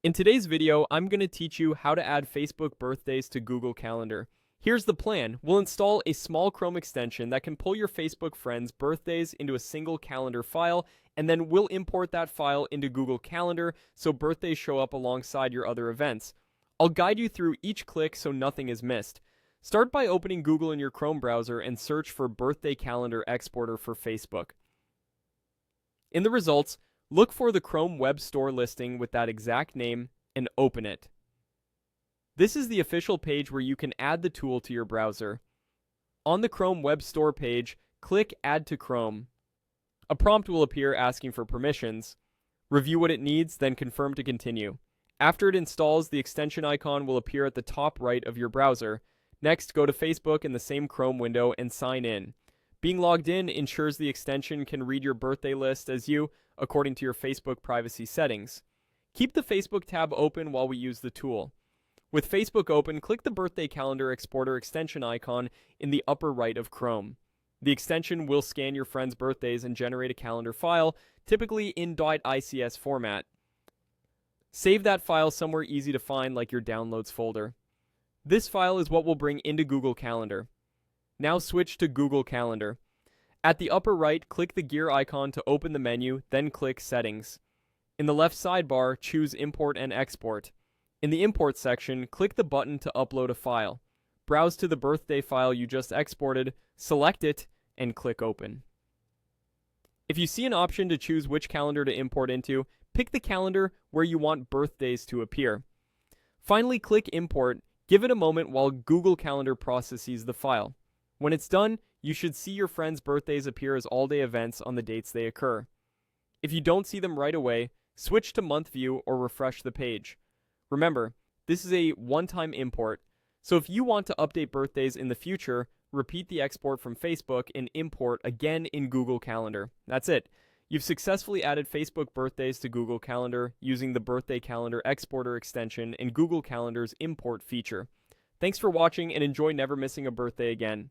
In today's video, I'm going to teach you how to add Facebook birthdays to Google Calendar. Here's the plan. We'll install a small Chrome extension that can pull your Facebook friends' birthdays into a single calendar file, and then we'll import that file into Google Calendar so birthdays show up alongside your other events. I'll guide you through each click so nothing is missed. Start by opening Google in your Chrome browser and search for Birthday Calendar Exporter for Facebook. In the results, look for the Chrome Web Store listing with that exact name and open it. This is the official page where you can add the tool to your browser. On the Chrome Web Store page, click Add to Chrome. A prompt will appear asking for permissions. Review what it needs, then confirm to continue. After it installs, the extension icon will appear at the top right of your browser. Next, go to Facebook in the same Chrome window and sign in. Being logged in ensures the extension can read your birthday list as you, according to your Facebook privacy settings. Keep the Facebook tab open while we use the tool. With Facebook open, click the Birthday Calendar Exporter extension icon in the upper right of Chrome. The extension will scan your friends' birthdays and generate a calendar file, typically in .ics format. Save that file somewhere easy to find, like your Downloads folder. This file is what we'll bring into Google Calendar. Now switch to Google Calendar. At the upper right, click the gear icon to open the menu, then click Settings. In the left sidebar, choose Import and Export. In the Import section, click the button to upload a file. Browse to the birthday file you just exported, select it, and click Open. If you see an option to choose which calendar to import into, pick the calendar where you want birthdays to appear. Finally, click Import. Give it a moment while Google Calendar processes the file. When it's done, you should see your friends' birthdays appear as all-day events on the dates they occur. If you don't see them right away, switch to Month View or refresh the page. Remember, this is a one-time import, so if you want to update birthdays in the future, repeat the export from Facebook and import again in Google Calendar. That's it. You've successfully added Facebook birthdays to Google Calendar using the Birthday Calendar Exporter extension and Google Calendar's import feature. Thanks for watching and enjoy never missing a birthday again.